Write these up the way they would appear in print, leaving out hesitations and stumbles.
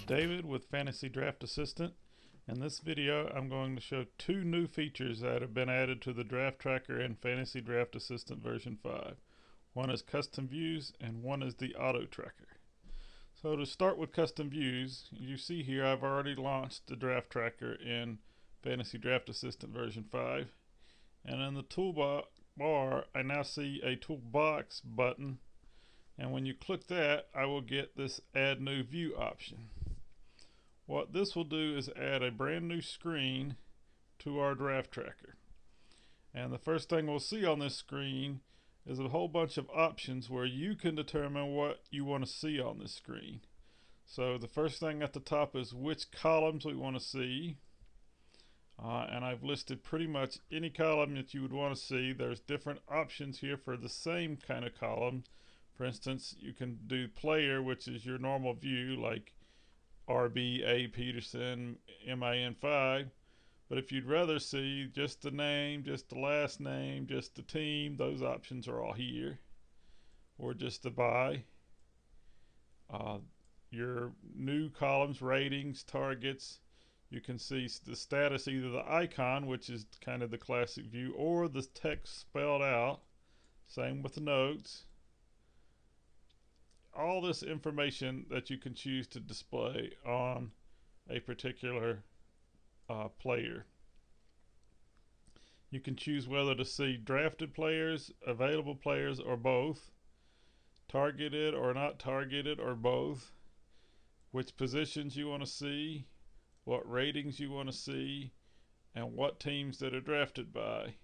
David with Fantasy Draft Assistant. In this video I'm going to show two new features that have been added to the Draft Tracker in Fantasy Draft Assistant version 5. One is custom views and one is the auto tracker. So to start with custom views, you see here I've already launched the Draft Tracker in Fantasy Draft Assistant version 5, and in the toolbar I now see a toolbox button, and when you click that I will get this add new view option. What this will do is add a brand new screen to our draft tracker. And the first thing we'll see on this screen is a whole bunch of options where you can determine what you want to see on this screen. So the first thing at the top is which columns we want to see. And I've listed pretty much any column that you would want to see. There's different options here for the same kind of column. For instance, you can do player, which is your normal view, like RB, A, Peterson, MIN5. But if you'd rather see just the name, just the last name, just the team, those options are all here. Or just the buy. Your new columns, ratings, targets. You can see the status, either the icon, which is kind of the classic view, or the text spelled out. Same with the notes. All this information that you can choose to display on a particular player. You can choose whether to see drafted players, available players, or both, targeted or not targeted, or both, which positions you want to see, what ratings you want to see, and what teams that are drafted by.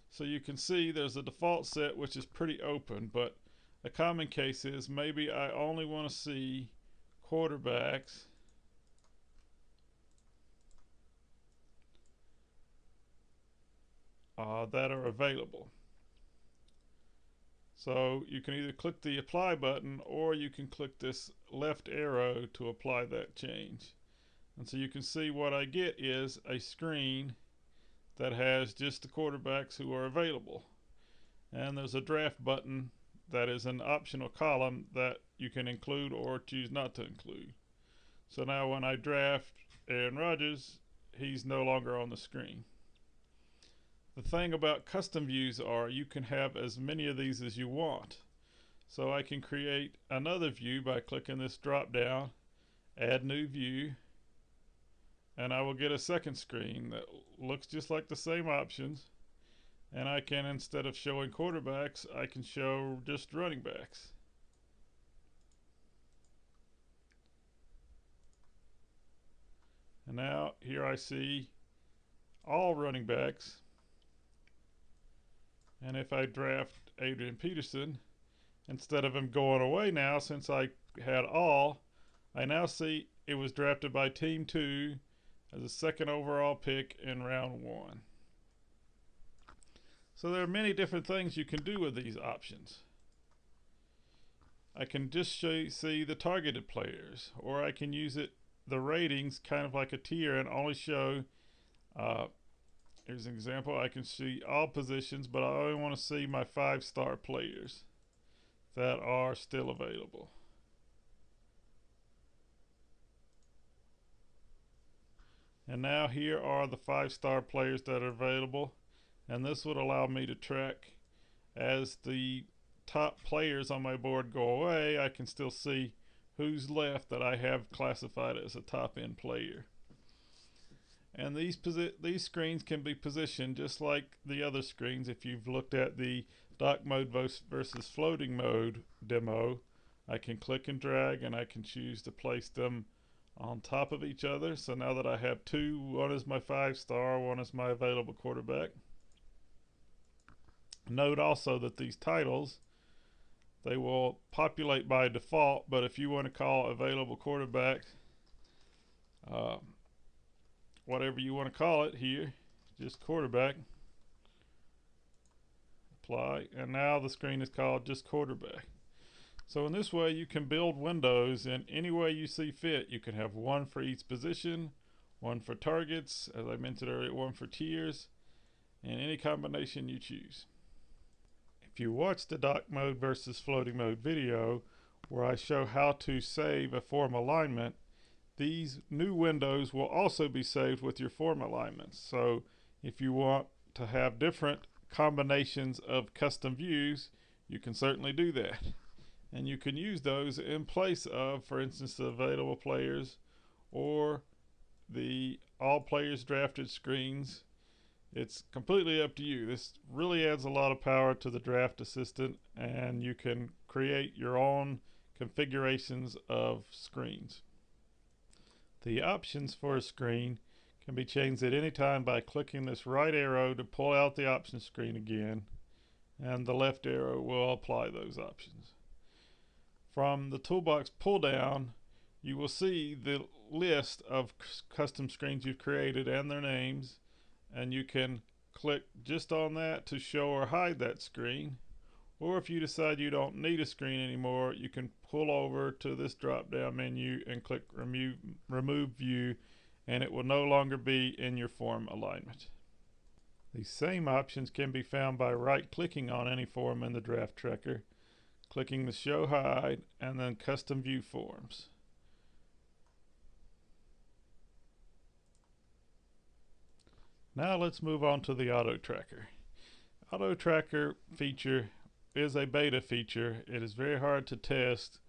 So you can see there's a default set which is pretty open, but a common case is maybe I only want to see quarterbacks that are available. So you can either click the apply button or you can click this left arrow to apply that change. And so you can see what I get is a screen that has just the quarterbacks who are available. And there's a draft button that is an optional column that you can include or choose not to include. So now when I draft Aaron Rodgers, he's no longer on the screen. The thing about custom views are you can have as many of these as you want. So I can create another view by clicking this drop down, add new view, and I will get a second screen that looks just like the same options. And I can, instead of showing quarterbacks, I can show just running backs. And now here I see all running backs. And if I draft Adrian Peterson, instead of him going away now, since I had all, I now see it was drafted by Team 2 as a second overall pick in round 1. So there are many different things you can do with these options. I can just see the targeted players, or I can use the ratings kind of like a tier and only show, here's an example, I can see all positions, but I only want to see my 5-star players that are still available. And now here are the 5-star players that are available. And this would allow me to track as the top players on my board go away. I can still see who's left that I have classified as a top end player. And these screens can be positioned just like the other screens. If you've looked at the dock mode versus floating mode demo, I can click and drag and I can choose to place them on top of each other. So now that I have two, one is my 5-star, one is my available quarterback. Note also that these titles, they will populate by default, but if you want to call available quarterback, whatever you want to call it here, just quarterback, apply, and now the screen is called just quarterback. So in this way you can build windows in any way you see fit. You can have one for each position, one for targets, as I mentioned earlier, one for tiers, and any combination you choose. If you watch the dock mode versus floating mode video where I show how to save a form alignment, these new windows will also be saved with your form alignments. So if you want to have different combinations of custom views, you can certainly do that. And you can use those in place of, for instance, the available players or the all players drafted screens. It's completely up to you. This really adds a lot of power to the draft assistant, and you can create your own configurations of screens. The options for a screen can be changed at any time by clicking this right arrow to pull out the option screen again, and the left arrow will apply those options. From the toolbox pull down, you will see the list of custom screens you've created and their names, and you can click just on that to show or hide that screen. Or if you decide you don't need a screen anymore, you can pull over to this drop down menu and click remove view, and it will no longer be in your form alignment. These same options can be found by right clicking on any form in the draft tracker, clicking the show hide, and then custom view forms. Now let's move on to the auto tracker. Auto tracker feature is a beta feature. It is very hard to test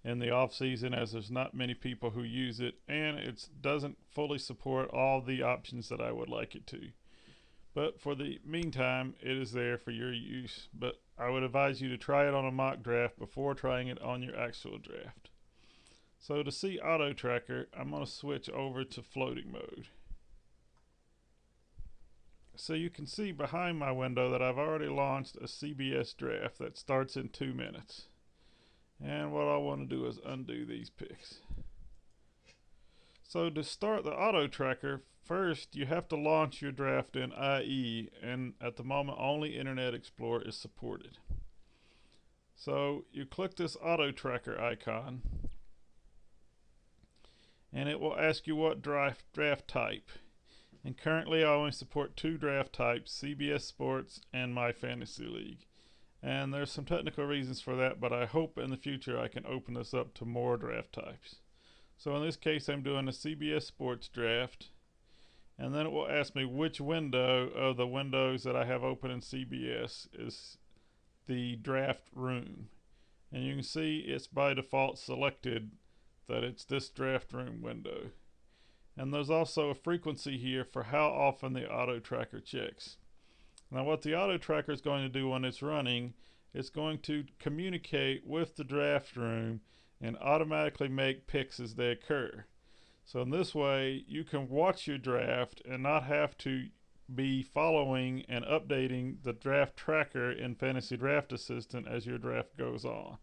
in the off season as there's not many people who use it, and it doesn't fully support all the options that I would like it to. But for the meantime, it is there for your use. But I would advise you to try it on a mock draft before trying it on your actual draft. So to see auto tracker, I'm going to switch over to floating mode. So you can see behind my window that I've already launched a CBS draft that starts in 2 minutes. And what I want to do is undo these picks. So to start the auto tracker, first you have to launch your draft in IE, and at the moment only Internet Explorer is supported. So you click this auto tracker icon, and it will ask you what draft type. And currently I only support 2 draft types, CBS Sports and My Fantasy League. And there's some technical reasons for that, but I hope in the future I can open this up to more draft types. So in this case I'm doing a CBS Sports draft, and then it will ask me which window of the windows that I have open in CBS is the draft room. And you can see it's by default selected that it's this draft room window. And there's also a frequency here for how often the auto tracker checks. Now what the auto tracker is going to do when it's running, it's going to communicate with the draft room and automatically make picks as they occur. So in this way you can watch your draft and not have to be following and updating the draft tracker in Fantasy Draft Assistant as your draft goes on.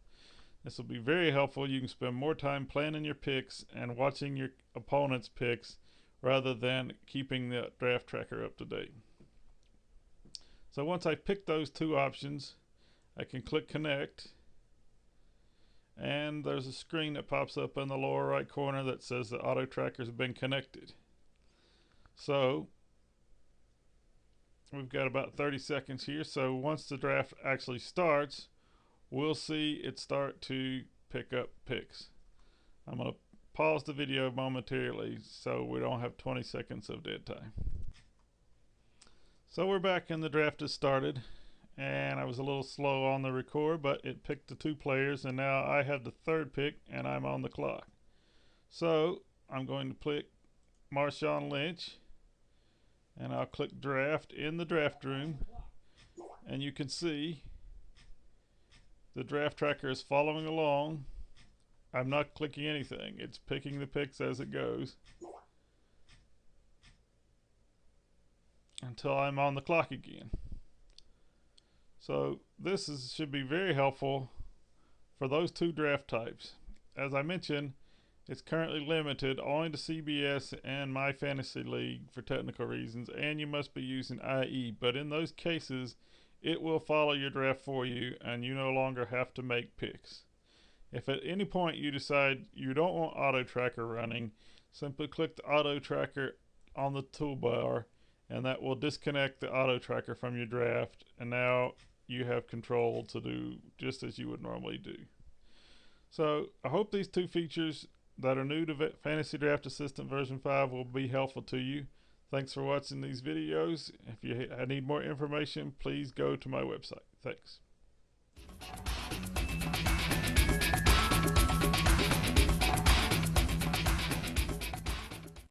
This will be very helpful. You can spend more time planning your picks and watching your opponent's picks rather than keeping the draft tracker up to date. So once I pick those 2 options, I can click connect, and there's a screen that pops up in the lower right corner that says the auto tracker has been connected. So we've got about 30 seconds here. So once the draft actually starts, we'll see it start to pick up picks. I'm going to pause the video momentarily so we don't have 20 seconds of dead time. So we're back and the draft has started, and I was a little slow on the record, but it picked the 2 players, and now I have the 3rd pick and I'm on the clock. So I'm going to click Marshawn Lynch, and I'll click draft in the draft room, and you can see the draft tracker is following along. I'm not clicking anything. It's picking the picks as it goes until I'm on the clock again. So this should be very helpful for those 2 draft types. As I mentioned, it's currently limited only to CBS and My Fantasy League for technical reasons, and you must be using IE. But in those cases, it will follow your draft for you, and you no longer have to make picks. If at any point you decide you don't want auto tracker running, simply click the auto tracker on the toolbar, and that will disconnect the auto tracker from your draft, and now you have control to do just as you would normally do. So I hope these 2 features that are new to Fantasy Draft Assistant version 5 will be helpful to you. Thanks for watching these videos. If you need more information, please go to my website. Thanks.